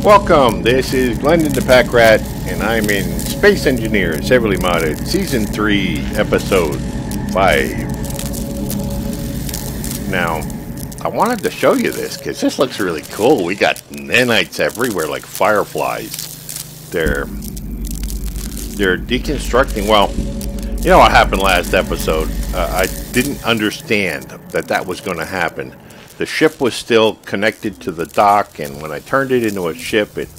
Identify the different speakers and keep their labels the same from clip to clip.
Speaker 1: Welcome, this is Glendin ThePackRat, and I'm in Space Engineers Heavily Modded, Season 3, Episode 5. Now, I wanted to show you this, because this looks really cool. We got nanites everywhere, like fireflies. They're deconstructing. Well, you know what happened last episode? I didn't understand that was going to happen. The ship was still connected to the dock, and when I turned it into a ship, it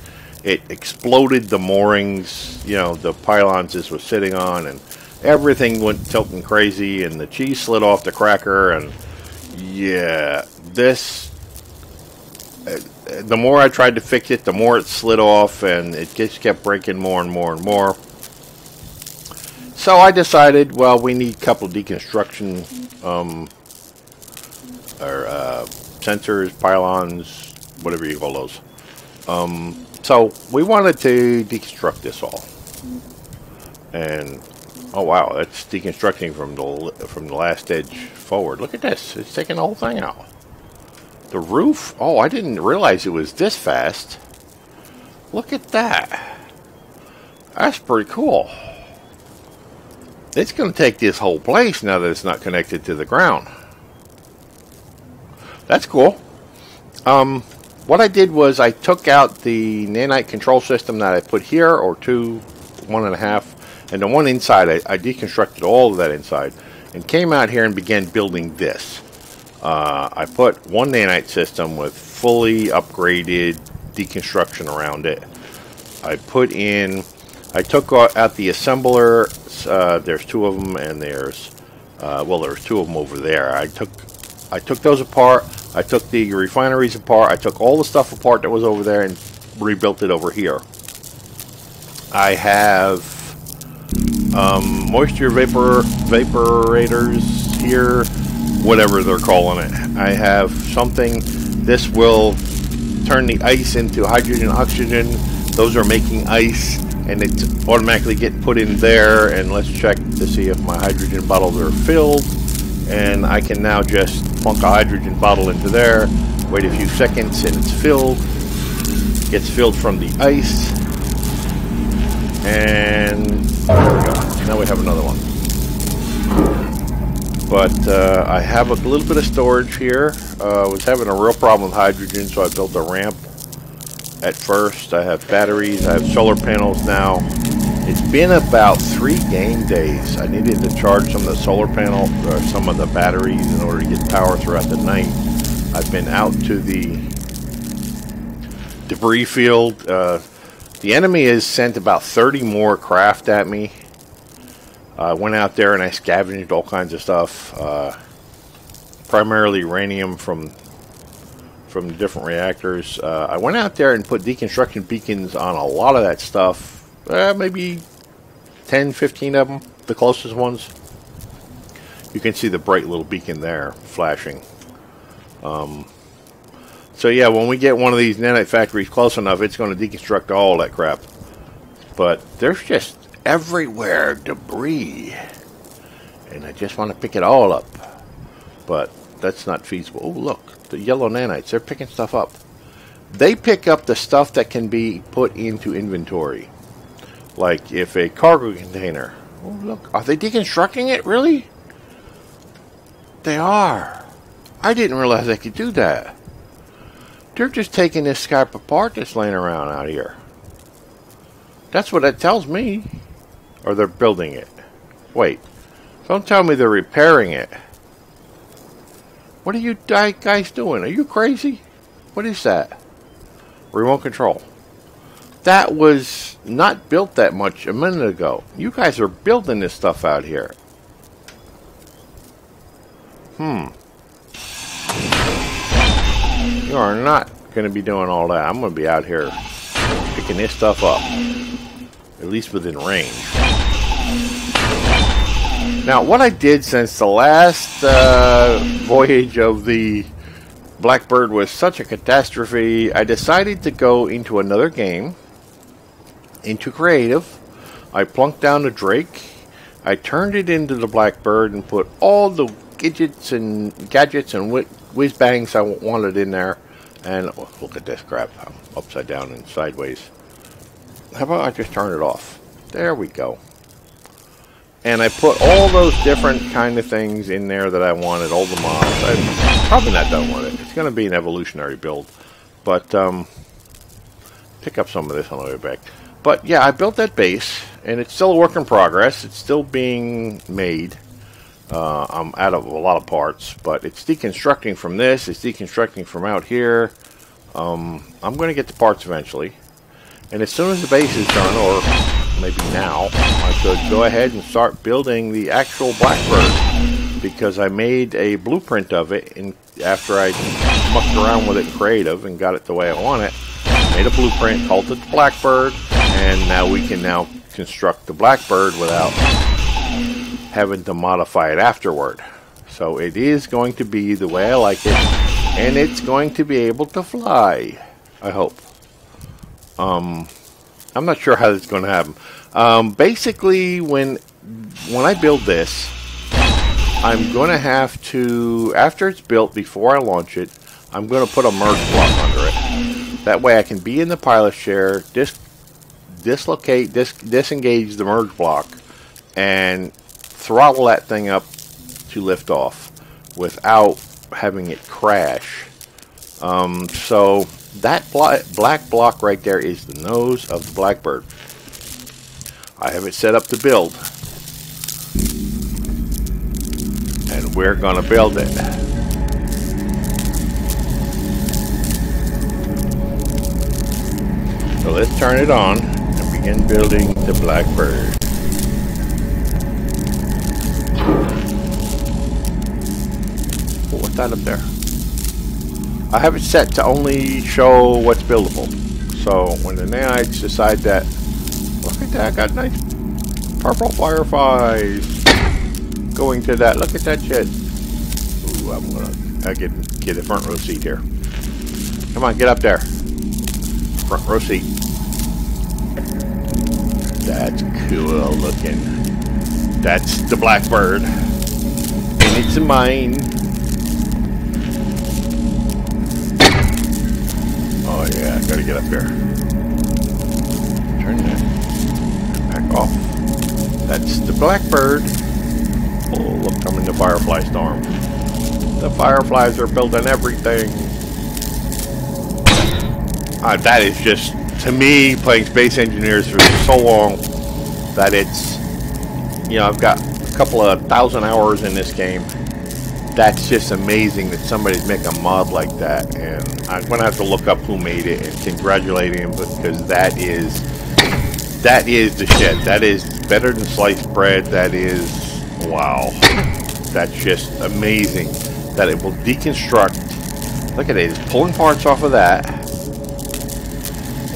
Speaker 1: exploded the moorings, you know, the pylons this was sitting on, and everything went tilting crazy, and the cheese slid off the cracker, and yeah, this, the more I tried to fix it, the more it slid off, and it just kept breaking more and more and more. So I decided, well, we need a couple deconstruction sensors, pylons, whatever you call those. So we wanted to deconstruct this all, and oh wow, that's deconstructing from the last edge forward. Look at this; it's taking the whole thing out. The roof. Oh, I didn't realize it was this fast. Look at that. That's pretty cool. It's going to take this whole place now that it's not connected to the ground. That's cool. What I did was I took out the nanite control system that I put here, or one and a half, and the one inside, I deconstructed all of that inside, and came out here and began building this. I put one nanite system with fully upgraded deconstruction around it. I took out the assembler. There's two of them, and there's two of them over there. I took those apart. I took the refineries apart. I took all the stuff apart that was over there and rebuilt it over here. I have moisture vaporators here, whatever they're calling it. I have something. This will turn the ice into hydrogen, oxygen. Those are making ice, and it's automatically getting put in there. And let's check to see if my hydrogen bottles are filled. And I can now just plunk a hydrogen bottle into there, wait a few seconds, and it's filled. Gets filled from the ice. And there we go. Now we have another one. But I have a little bit of storage here. I was having a real problem with hydrogen, so I built a ramp at first. I have batteries. I have solar panels now. It's been about 3 game days. I needed to charge some of the solar panel, or some of the batteries, in order to get power throughout the night. I've been out to the debris field. The enemy has sent about 30 more craft at me. I went out there and I scavenged all kinds of stuff, primarily uranium from the different reactors. I went out there and put deconstruction beacons on a lot of that stuff. Maybe 10, 15 of them, the closest ones. You can see the bright little beacon there flashing. So yeah, when we get one of these nanite factories close enough, it's going to deconstruct all that crap. But there's just everywhere debris, and I just want to pick it all up. But that's not feasible. Oh, look, the yellow nanites, they're picking stuff up. They pick up the stuff that can be put into inventory. Like if a cargo container. Oh, look. Are they deconstructing it? Really? They are. I didn't realize they could do that. They're just taking this scrap apart that's laying around out here. That's what that tells me. Or they're building it. Wait. Don't tell me they're repairing it. What are you guys doing? Are you crazy? What is that? Remote control. That was not built that much a minute ago. You guys are building this stuff out here. You are not going to be doing all that. I'm going to be out here picking this stuff up. At least within range. Now, what I did since the last voyage of the Blackbird was such a catastrophe, I decided to go into another game. Into creative. I plunked down the Drake. I turned it into the Blackbird and put all the gadgets and whiz bangs I wanted in there. And oh, look at this crap. I'm upside down and sideways. How about I just turn it off? There we go. And I put all those different kind of things in there that I wanted, all the mods. I'm probably not done with it. It's going to be an evolutionary build. But, pick up some of this on the way back. But, yeah, I built that base, and it's still a work in progress. It's still being made. I'm out of a lot of parts, but it's deconstructing from this. It's deconstructing from out here. I'm going to get the parts eventually. And as soon as the base is done, or maybe now, I should go ahead and start building the actual Blackbird, because I made a blueprint of it after I mucked around with it in creative and got it the way I want it. I made a blueprint, called it the Blackbird, and now we can now construct the Blackbird without having to modify it afterward. So it is going to be the way I like it, and it's going to be able to fly, I hope. I'm not sure how that's going to happen. Basically, when I build this, I'm going to have to, after it's built, before I launch it, I'm going to put a merge block under it. That way I can be in the pilot chair, disengage the merge block, and throttle that thing up to lift off without having it crash. So that black block right there is the nose of the Blackbird. I have it set up to build, and we're gonna build it. So let's turn it on and begin building the Blackbird. Oh, what's that up there? I have it set to only show what's buildable. So when the nanites decide that, look at that, got nice purple fireflies going to that. Look at that shit. Ooh, I'm gonna get a front row seat here. Come on, get up there. Front row seat. That's cool looking. That's the Blackbird, and it's mine. Oh yeah, gotta get up here. Turn that back off. That's the Blackbird. Oh, look, I'm in the firefly storm. The fireflies are building everything. That is just, to me, playing Space Engineers for so long, that it's, you know, I've got a couple of 1,000 hours in this game. That's just amazing that somebody's making a mod like that, and I'm going to have to look up who made it and congratulate him, because that is the shit. That is better than sliced bread. That is, wow. That's just amazing that it will deconstruct. Look at it, it's pulling parts off of that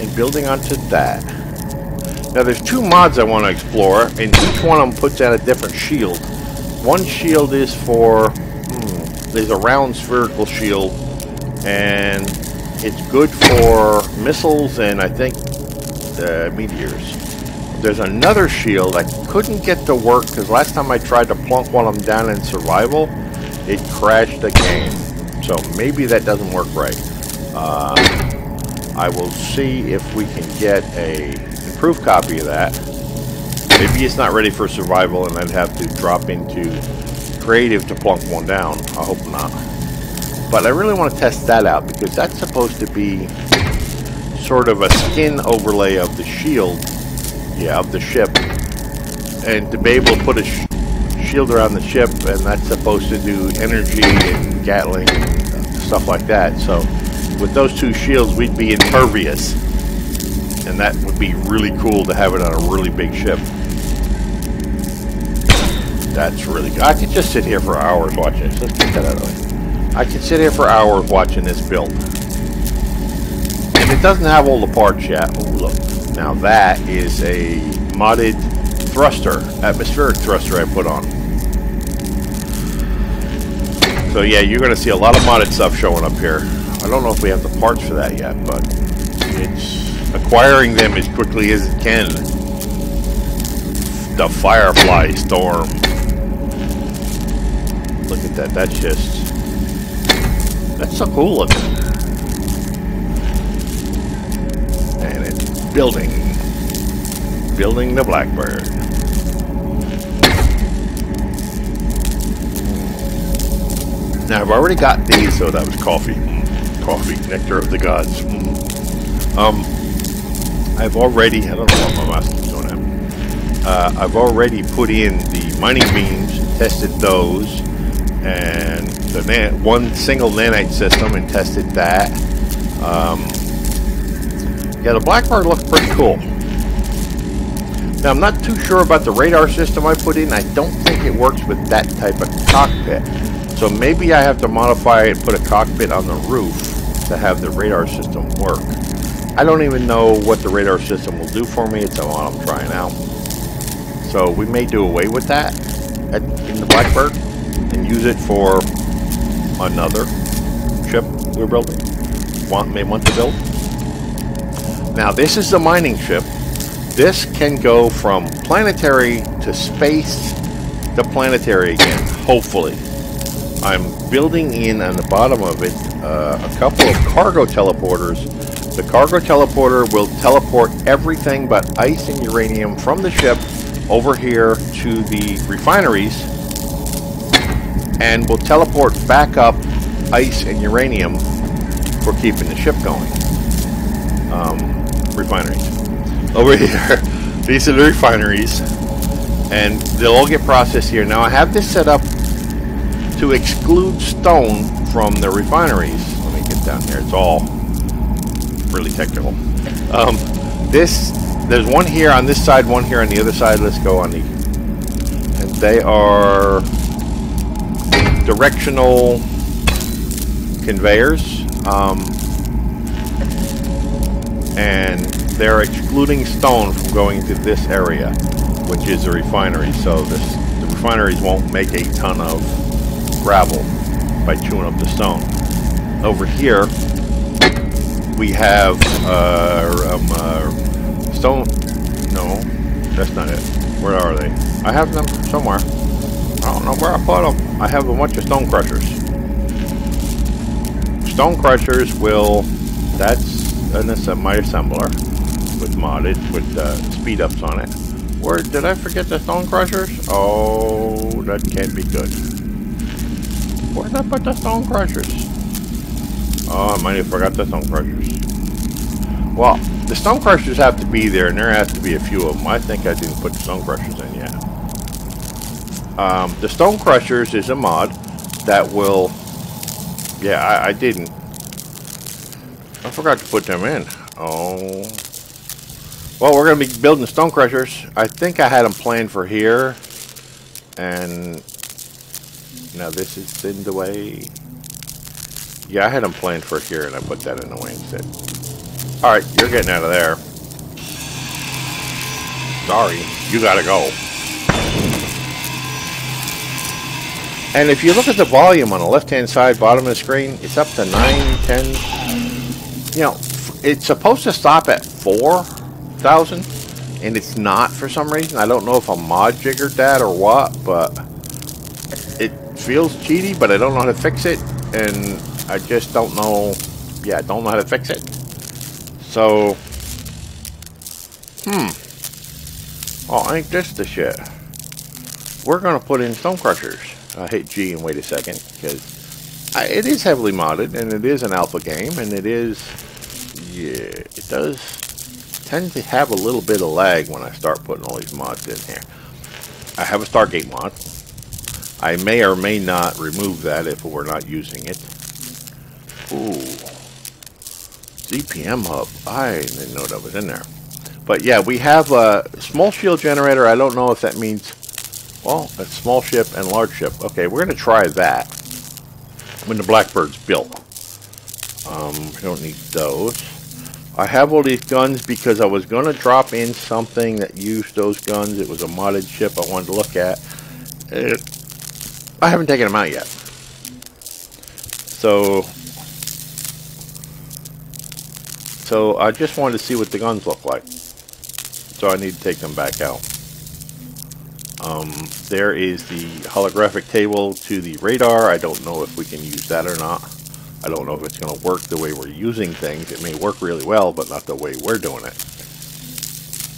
Speaker 1: and building onto that. Now there's two mods I want to explore, and each one of them puts out a different shield. One shield is for, there's a round spherical shield, and it's good for missiles and I think meteors. There's another shield I couldn't get to work because last time I tried to plunk one of them down in survival, it crashed the game. So maybe that doesn't work right. I will see if we can get a improved copy of that. Maybe it's not ready for survival and I'd have to drop into creative to plunk one down. I hope not. But I really want to test that out because that's supposed to be sort of a skin overlay of the shield, of the ship. And to be able to put a shield around the ship, and that's supposed to do energy and Gatling, stuff like that. So with those two shields, we'd be impervious. And that would be really cool to have it on a really big ship. That's really good. I could just sit here for hours watching this. Let's get that out of the way. I could sit here for hours watching this build. And it doesn't have all the parts yet. Oh, look. Now that is a modded thruster, atmospheric thruster I put on. So yeah, you're going to see a lot of modded stuff showing up here. I don't know if we have the parts for that yet, but it's acquiring them as quickly as it can. The Firefly Storm. Look at that. That's so cool looking. building. Building the Blackbird. Now I've already got these, so that was coffee. Coffee, nectar of the gods. I've already, I don't know what my master's doing now. I've already put in the mining beams, tested those, and the one single nanite system and tested that. Yeah, the Blackbird looks pretty cool. Now, I'm not too sure about the radar system I put in. I don't think it works with that type of cockpit. So maybe I have to modify it and put a cockpit on the roof to have the radar system work. I don't even know what the radar system will do for me. It's a lot I'm trying out. So we may do away with that in the Blackbird and use it for another ship we're building. May want to build. Now this is the mining ship. This can go from planetary to space to planetary again, hopefully. I'm building in on the bottom of it a couple of cargo teleporters. The cargo teleporter will teleport everything but ice and uranium from the ship over here to the refineries, and will teleport back up ice and uranium for keeping the ship going. Refineries. Over here, these are the refineries, and they'll all get processed here. Now I have this set up to exclude stone from the refineries. Let me get down here. It's all really technical. There's one here on this side, one here on the other side. Let's go on the, and they are directional conveyors, and they're excluding stone from going to this area, which is the refinery. So the refineries won't make a ton of gravel by chewing up the stone. Over here we have stone. No, that's not it. Where are they? I have them somewhere. I don't know where I put them. I have a bunch of stone crushers. Stone crushers will, that's my assembler with modded with speed ups on it. Where did I forget the stone crushers? Oh, that can't be good. Where did I put the stone crushers? Oh, I might have forgot the stone crushers. Well, the stone crushers have to be there, and there has to be a few of them. I think I didn't put the stone crushers in yet. The stone crushers is a mod that will, yeah, I didn't. I forgot to put them in. Oh. Well, we're going to be building stone crushers. I think I had them planned for here. And now this is in the way. Yeah, I had them planned for here, and I put that in the way instead. Alright, you're getting out of there. Sorry, you gotta go. And if you look at the volume on the left-hand side, bottom of the screen, it's up to 9, 10. You know, it's supposed to stop at 4,000, and it's not for some reason. I don't know if a mod jiggered that or what, but it feels cheaty, but I don't know how to fix it, and I just don't know. Yeah, I don't know how to fix it. So, oh, ain't this the shit? We're gonna put in stone crushers. I hit G and wait a second, because it is heavily modded, and it is an alpha game, and it is, yeah, it does tend to have a little bit of lag when I start putting all these mods in here. I have a Stargate mod. I may or may not remove that if we're not using it. Ooh. CPM hub. I didn't know that was in there. But yeah, we have a small shield generator. I don't know if that means, well, a small ship and large ship. Okay, we're going to try that when the Blackbird's built. We don't need those. I have all these guns because I was going to drop in something that used those guns. It was a modded ship I wanted to look at. I haven't taken them out yet. So I just wanted to see what the guns look like. So I need to take them back out. There is the holographic table to the radar. I don't know if we can use that or not. I don't know if it's going to work the way we're using things. It may work really well, but not the way we're doing it.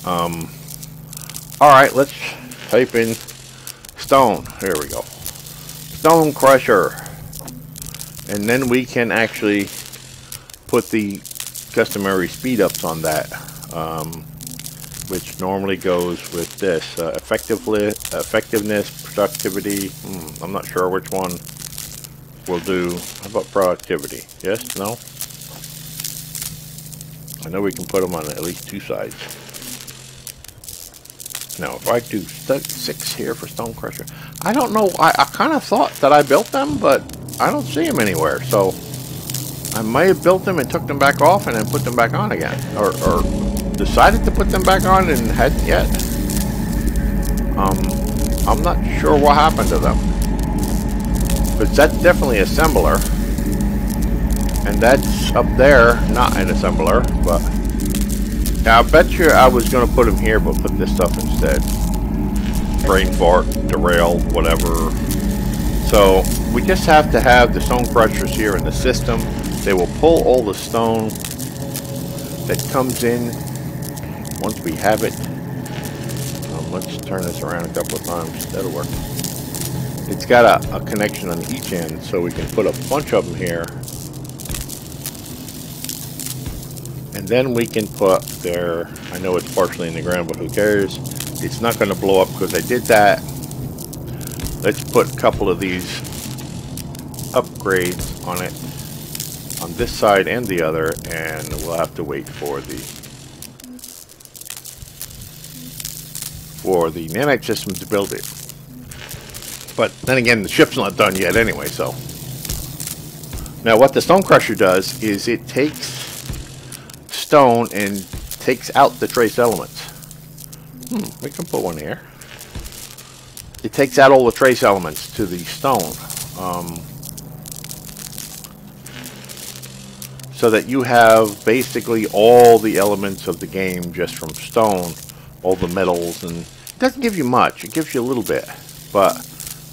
Speaker 1: Alright, let's type in stone. Here we go. Stone crusher. And then we can actually put the customary speed ups on that. Which normally goes with this. Effectiveness, productivity. I'm not sure which one we'll do. How about productivity? Yes? No? I know we can put them on at least 2 sides. Now, if I do 6 here for Stone Crusher, I don't know. I kind of thought that I built them, but I don't see them anywhere. So I may have built them and took them back off and then put them back on again, or decided to put them back on and hadn't yet. I'm not sure what happened to them, but that's definitely assembler, and that's up there, not an assembler. But yeah, I bet you I was going to put them here, but put this stuff instead. Brain fart, derail, whatever. So we just have to have the stone crushers here in the system. They will pull all the stone that comes in once we have it. Let's turn this around a couple of times. That'll work. It's got a connection on each end, so we can put a bunch of them here. And then we can put there, I know it's partially in the ground, but who cares? It's not going to blow up because I did that. Let's put a couple of these upgrades on it, on this side and the other, and we'll have to wait for the nanite system to build it. But then again, the ship's not done yet anyway, so. Now what the stone crusher does is it takes stone and takes out the trace elements. We can put one here. It takes out all the trace elements to the stone. So that you have basically all the elements of the game just from stone. All the metals, and it doesn't give you much. It gives you a little bit. But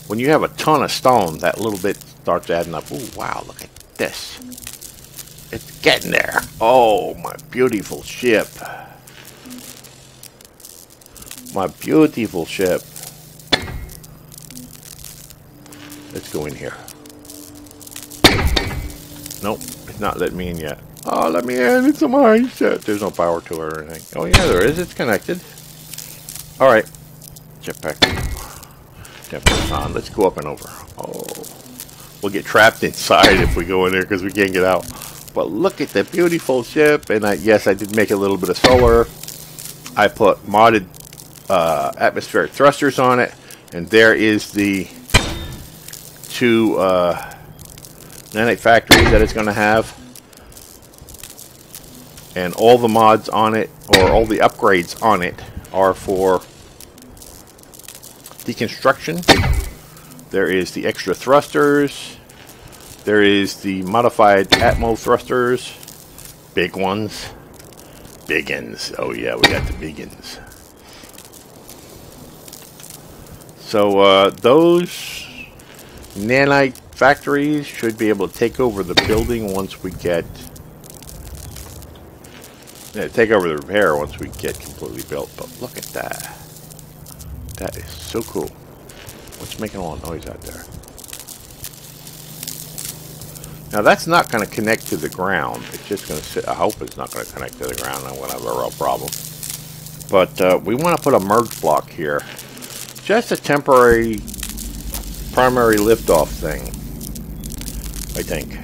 Speaker 1: when you have a ton of stone, that little bit starts adding up. Oh, wow, look at this. It's getting there. Oh, my beautiful ship. My beautiful ship. Let's go in here. Nope, it's not letting me in yet. Oh, let me in. It's a mindset. There's no power to it or anything. Oh, yeah, there is. It's connected. All right. Jetpack. Jetpack on. Let's go up and over. Oh. We'll get trapped inside if we go in there because we can't get out. But look at the beautiful ship. And yes, I did make a little bit of solar. I put modded atmospheric thrusters on it. And there is the 2 nanite factories that it's going to have. And all the mods on it, or all the upgrades on it, are for deconstruction. There is the extra thrusters. There is the modified Atmo thrusters. Big ones. Biggins. Oh yeah, we got the biggins. So those nanite factories should be able to take over the building once we get... take over the repair once we get completely built. But look at that. That is so cool. What's making all the noise out there? Now that's not going to connect to the ground. It's just going to sit. I hope it's not going to connect to the ground. I'm going to have a real problem. But we want to put a merge block here. Just a temporary primary liftoff thing. I think.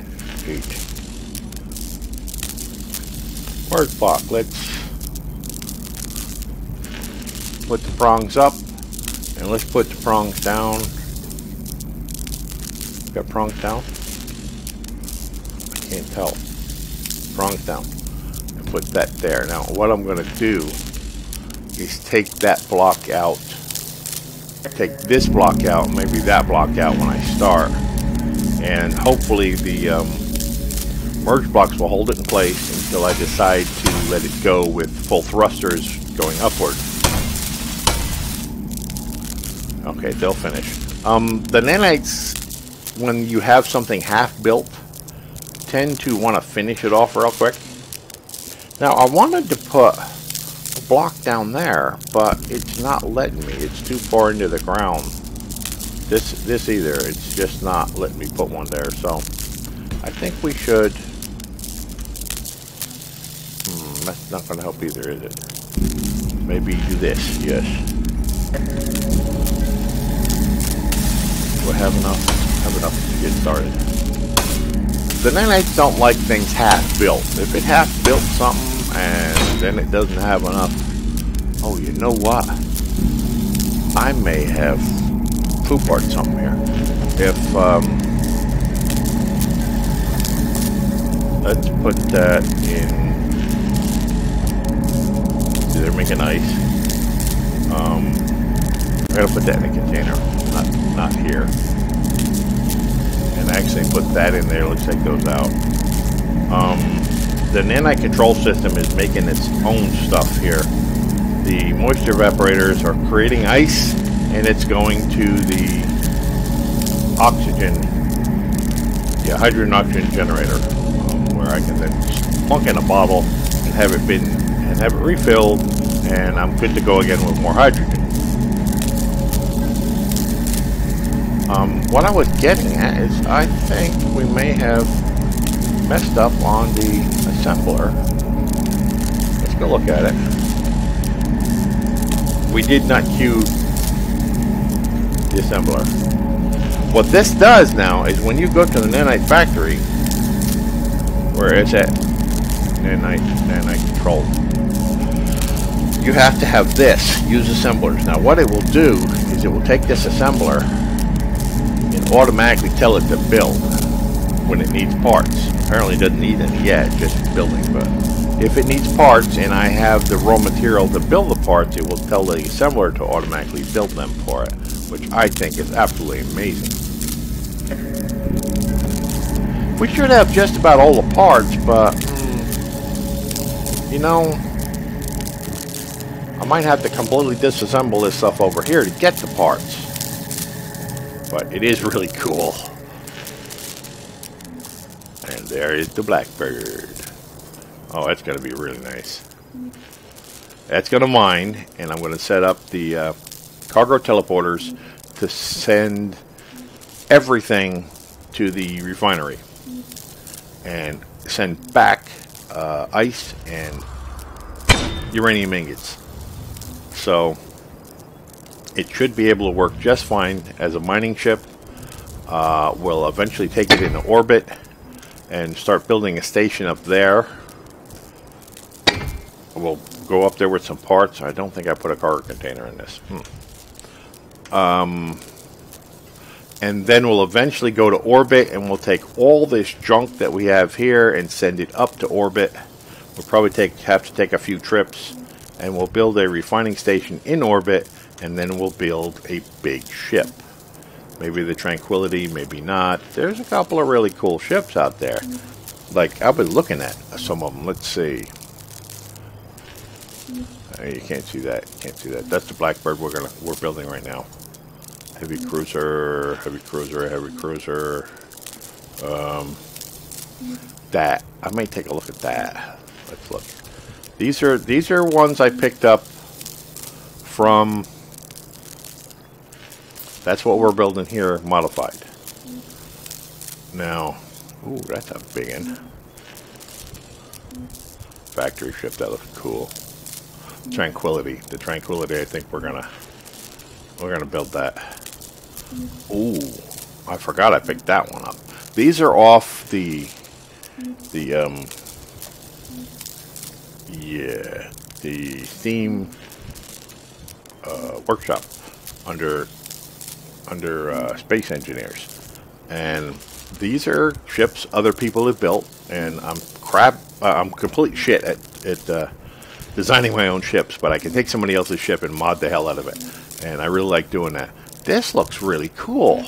Speaker 1: Merge block. Let's put the prongs up, and let's put the prongs down. Got prongs down? I can't tell. Prongs down. And put that there. Now, what I'm going to do is take that block out. Take this block out, maybe that block out when I start. And hopefully the merge blocks will hold it in place until I decide to let it go with full thrusters going upward. Okay, they'll finish. The nanites, when you have something half built, tend to want to finish it off real quick. Now I wanted to put, block down there, but it's not letting me. It's too far into the ground. This either. It's just not letting me put one there. So I think we should. That's not going to help either, is it? Maybe do this. Yes. Do I have enough? Have enough to get started. The nanites don't like things half built. If it half built something and then it doesn't have enough. Oh, you know what? I may have poop art something here. If let's put that in. See, they're making ice. I'm gonna put that in a container, not here. And actually put that in there. Looks like it goes out. The nanite control system is making its own stuff here. The moisture evaporators are creating ice, and it's going to the oxygen, hydrogen oxygen generator, where I can then just plunk in a bottle and have it refilled, and I'm good to go again with more hydrogen. What I was getting at is I think we may have messed up on the assembler. Let's go look at it. We did not cue the assembler. What this does now is when you go to the nanite factory, where it's at nanite control, you have to have this, use assemblers. Now what it will do is it will take this assembler and automatically tell it to build when it needs parts. Apparently it doesn't need any yet, just building, but if it needs parts and I have the raw material to build the parts, it will tell the assembler to automatically build them for it, which I think is absolutely amazing. We should have just about all the parts, but you know, I might have to completely disassemble this stuff over here to get the parts. But it is really cool. And there is the Blackbird. Oh, that's going to be really nice. That's going to mine, and I'm going to set up the cargo teleporters to send everything to the refinery. And send back ice and uranium ingots. So it should be able to work just fine as a mining ship. We'll eventually take it into orbit and start building a station up there. We'll go up there with some parts. I don't think I put a cargo container in this. And then we'll eventually go to orbit, and we'll take all this junk that we have here and send it up to orbit. We'll probably have to take a few trips, and we'll build a refining station in orbit, and then we'll build a big ship. Maybe the Tranquility, maybe not. There's a couple of really cool ships out there. Like, I've been looking at some of them. Let's see. You can't see that. Can't see that. That's the Blackbird we're building right now. Heavy cruiser, heavy cruiser, heavy cruiser. That I might take a look at that. Let's look. These are ones I picked up from. That's what we're building here, modified. Now, ooh, that's a big one. Factory ship, that looks cool. Tranquility, the Tranquility. I think we're gonna build that. Ooh, I forgot I picked that one up. These are off the Steam workshop under Space Engineers, and these are ships other people have built, and I'm complete shit at designing my own ships, but I can take somebody else's ship and mod the hell out of it, and I really like doing that. This looks really cool.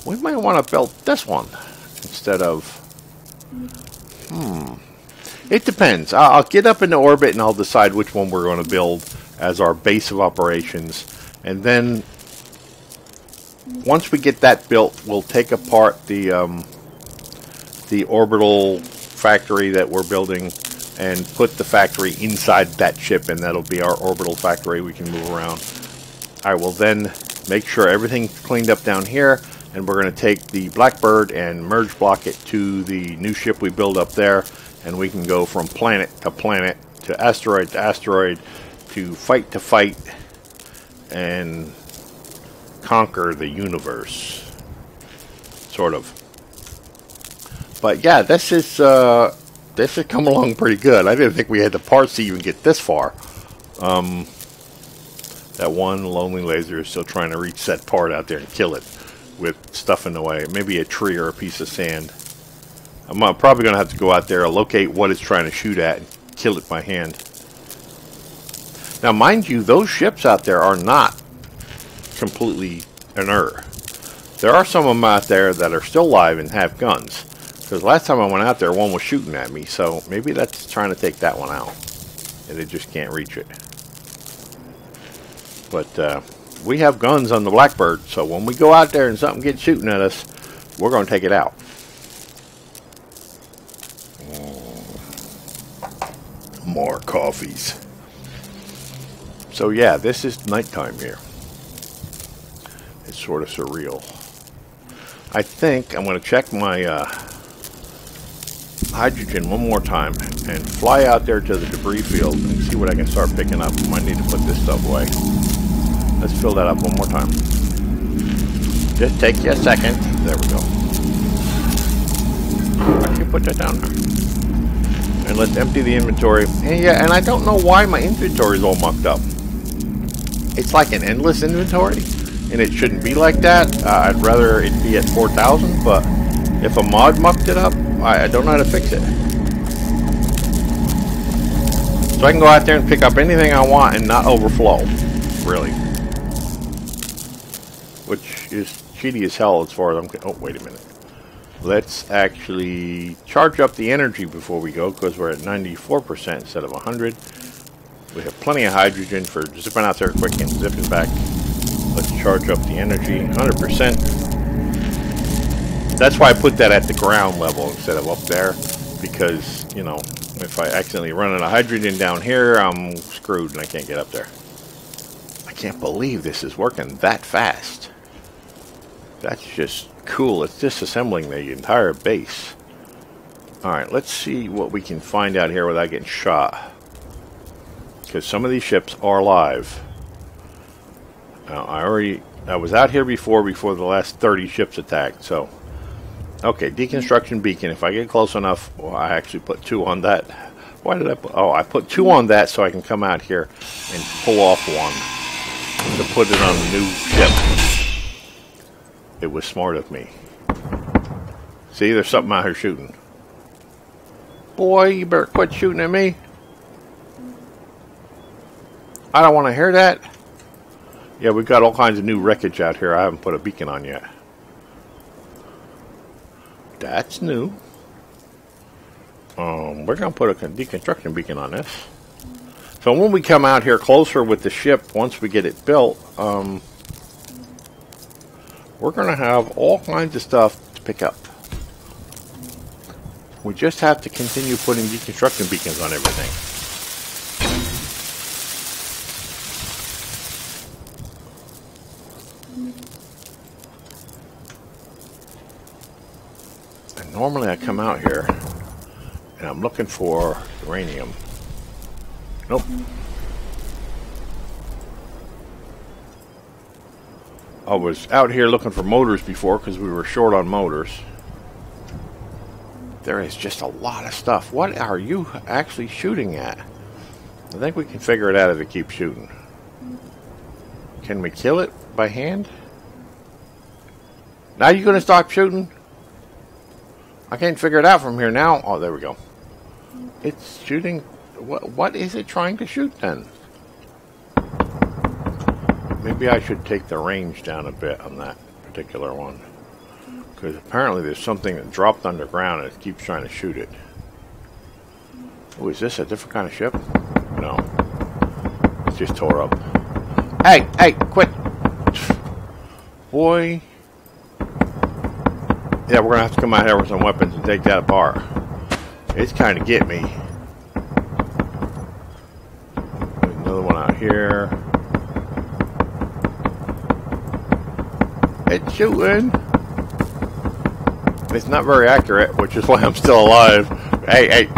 Speaker 1: We might want to build this one instead of it depends. I'll get up into orbit and I'll decide which one we're going to build as our base of operations, and then once we get that built, we'll take apart the orbital factory that we're building. and put the factory inside that ship, and that'll be our orbital factory we can move around. I will then make sure everything's cleaned up down here, and we're going to take the Blackbird and merge block it to the new ship we build up there, and we can go from planet to asteroid to fight and conquer the universe, sort of. But yeah, this has come along pretty good. I didn't think we had the parts to even get this far. That one lonely laser is still trying to reach that part out there and kill it with stuff in the way. Maybe a tree or a piece of sand. I'm probably going to have to go out there and locate what it's trying to shoot at and kill it by hand. Now, mind you, those ships out there are not completely inert. There are some of them out there that are still alive and have guns. Because last time I went out there, one was shooting at me. So maybe that's trying to take that one out. And it just can't reach it. But we have guns on the Blackbird, so when we go out there and something gets shooting at us, we're going to take it out. More coffees. So yeah, this is nighttime here. It's sort of surreal. I think I'm going to check my hydrogen one more time and fly out there to the debris field and see what I can start picking up. Might need to put this stuff away. Let's fill that up one more time. Just take you a second. There we go. I can put that down there. And let's empty the inventory. And yeah, and I don't know why my inventory is all mucked up. It's like an endless inventory, and it shouldn't be like that. I'd rather it be at 4,000, but if a mod mucked it up, I don't know how to fix it. So I can go out there and pick up anything I want and not overflow, really. Which is cheaty as hell as far as I'm... Oh, wait a minute. Let's actually charge up the energy before we go, because we're at 94% instead of 100. We have plenty of hydrogen for zipping out there quick and zipping back. Let's charge up the energy, 100%. That's why I put that at the ground level instead of up there, because, you know, if I accidentally run out of hydrogen down here, I'm screwed and I can't get up there. I can't believe this is working that fast. That's just cool. It's disassembling the entire base. Alright, let's see what we can find out here without getting shot. Because some of these ships are live. Now, I was out here before the last 30 ships attacked, so... Okay, deconstruction beacon. If I get close enough... Well, I actually put 2 on that. Why did I put... Oh, I put 2 on that so I can come out here and pull off one to put it on the new ship. It was smart of me. See, there's something out here shooting. Boy, you better quit shooting at me. I don't want to hear that. Yeah, we've got all kinds of new wreckage out here I haven't put a beacon on yet. That's new. We're going to put a deconstruction beacon on this. So when we come out here closer with the ship, once we get it built, we're going to have all kinds of stuff to pick up. We just have to continue putting deconstruction beacons on everything. And normally I come out here and I'm looking for uranium. Nope. I was out here looking for motors before because we were short on motors. There is just a lot of stuff. What are you actually shooting at? I think we can figure it out if it keeps shooting. Can we kill it by hand? Now you're going to stop shooting? I can't figure it out from here now. Oh, there we go. It's shooting. What is it trying to shoot then? Maybe I should take the range down a bit on that particular one. Because apparently there's something that dropped underground and it keeps trying to shoot it. Oh, is this a different kind of ship? No. It's just tore up. Hey, quit! Boy. Yeah, we're going to have to come out here with some weapons and take that apart. It's kind of get me. here. It's shooting. It's not very accurate, which is why I'm still alive. Hey.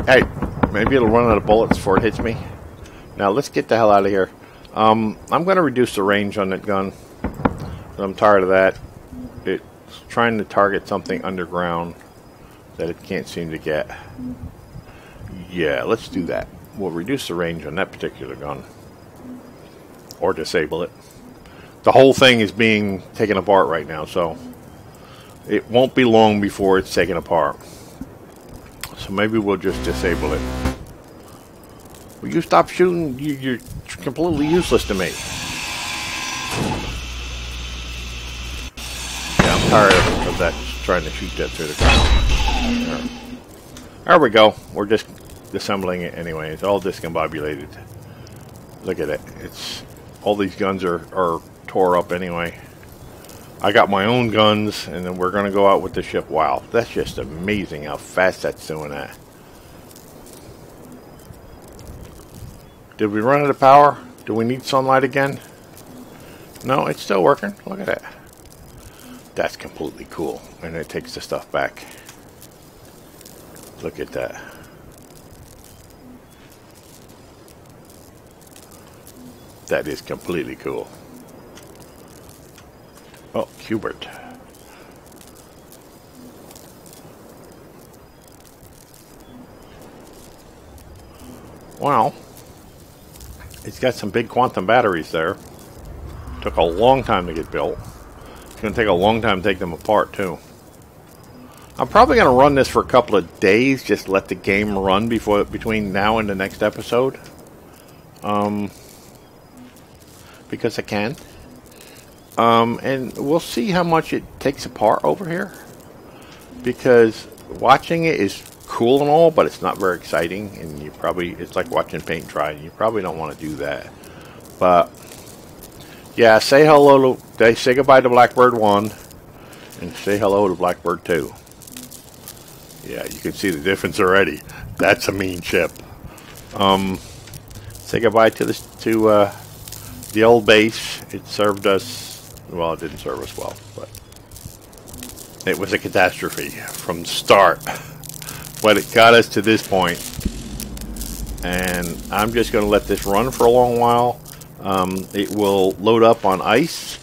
Speaker 1: Maybe it'll run out of bullets before it hits me. Now, let's get the hell out of here. I'm going to reduce the range on that gun. I'm tired of that. It's trying to target something underground that it can't seem to get. Yeah, let's do that. We'll reduce the range on that particular gun. Or disable it. The whole thing is being taken apart right now, so it won't be long before it's taken apart. So maybe we'll just disable it. Will you stop shooting? You're completely useless to me. Yeah, I'm tired of that, trying to shoot that through the ground. There we go. We're just disassembling it anyway. It's all discombobulated. Look at it. It's all these guns are tore up anyway. I got my own guns, and then we're going to go out with the ship. Wow, that's just amazing how fast that's doing that. Did we run out of power? Do we need sunlight again? No, it's still working. Look at that. That's completely cool. And it takes the stuff back. Look at that. That is completely cool. Oh, Hubert. Well, it's got some big quantum batteries there. Took a long time to get built. It's going to take a long time to take them apart, too. I'm probably going to run this for a couple of days, just let the game run between now and the next episode. Because I can. And we'll see how much it takes apart over here. Because watching it is cool and all, but it's not very exciting. And it's like watching paint dry. And you probably don't want to do that. But, yeah, say goodbye to Blackbird 1. And say hello to Blackbird 2. Yeah, you can see the difference already. That's a mean ship. Say goodbye to the old base. It served us, well, it didn't serve us well, but it was a catastrophe from the start. But it got us to this point, and I'm just going to let this run for a long while. It will load up on ice,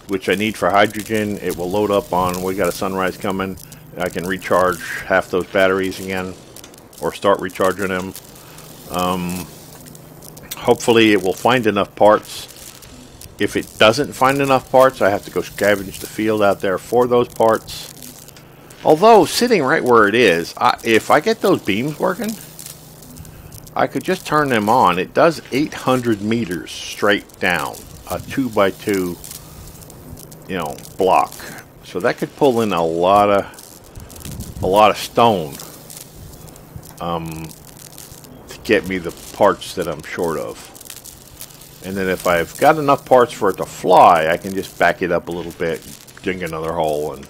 Speaker 1: which I need for hydrogen. It will load up on, we got a sunrise coming. I can recharge half those batteries again, or start recharging them. Hopefully it will find enough parts. If it doesn't find enough parts, I have to go scavenge the field out there for those parts. Although, sitting right where it is, if I get those beams working, I could just turn them on. It does 800 meters straight down, a 2x2, block. So that could pull in a lot of stone to get me the parts that I'm short of. And then if I've got enough parts for it to fly, I can just back it up a little bit, dig another hole, and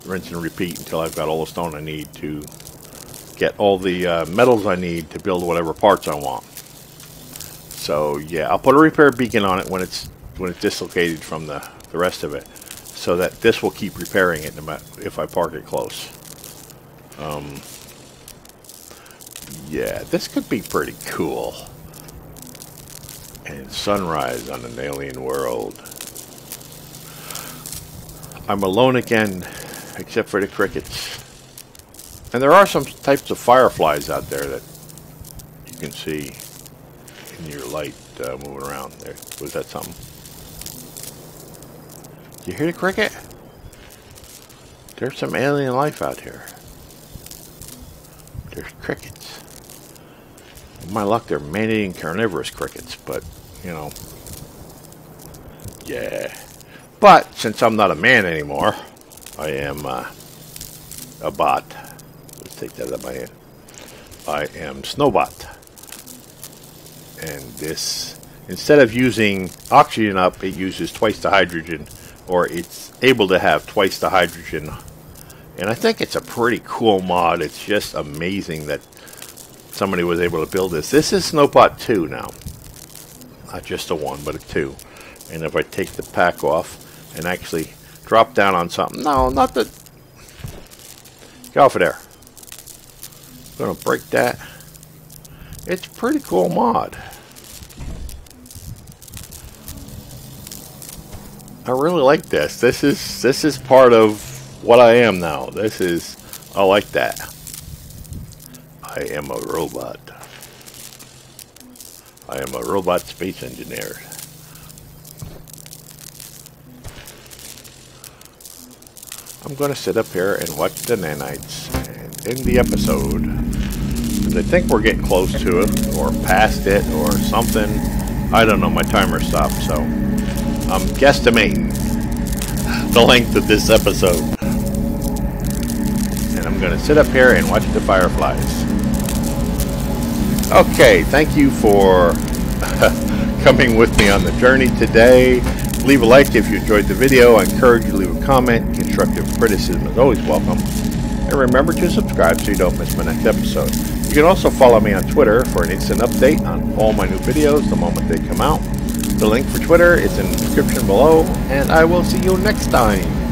Speaker 1: rinse and repeat until I've got all the stone I need to get all the metals I need to build whatever parts I want. So yeah, I'll put a repair beacon on it when it's dislocated from the rest of it, so that this will keep repairing it no matter if I park it close. Yeah, this could be pretty cool. And sunrise on an alien world. I'm alone again, except for the crickets. And there are some types of fireflies out there that you can see in your light moving around. There, was that something? Do you hear the cricket? There's some alien life out here. There's crickets. With my luck, they're man-eating carnivorous crickets, but, yeah. But, since I'm not a man anymore, I am a bot. Let's take that out of my hand. I am Snowbot. And this, instead of using oxygen up, it uses twice the hydrogen, or it's able to have twice the hydrogen. And I think it's a pretty cool mod. It's just amazing that somebody was able to build this. This is Snowbot 2 now. not just a 1, but a 2. And if I take the pack off and actually drop down on something, no, not the, get off of there. I'm gonna break that. It's a pretty cool mod. I really like this. This is part of what I am now. I like that. I am a robot. I am a robot space engineer. I'm going to sit up here and watch the nanites and end the episode. I think we're getting close to it, or past it, or something. I don't know. My timer stopped, so I'm guesstimating the length of this episode. And I'm going to sit up here and watch the fireflies. Okay, thank you for coming with me on the journey today. Leave a like if you enjoyed the video. I encourage you to leave a comment. Constructive criticism is always welcome. And remember to subscribe so you don't miss my next episode. You can also follow me on Twitter for an instant update on all my new videos the moment they come out. The link for Twitter is in the description below, and I will see you next time.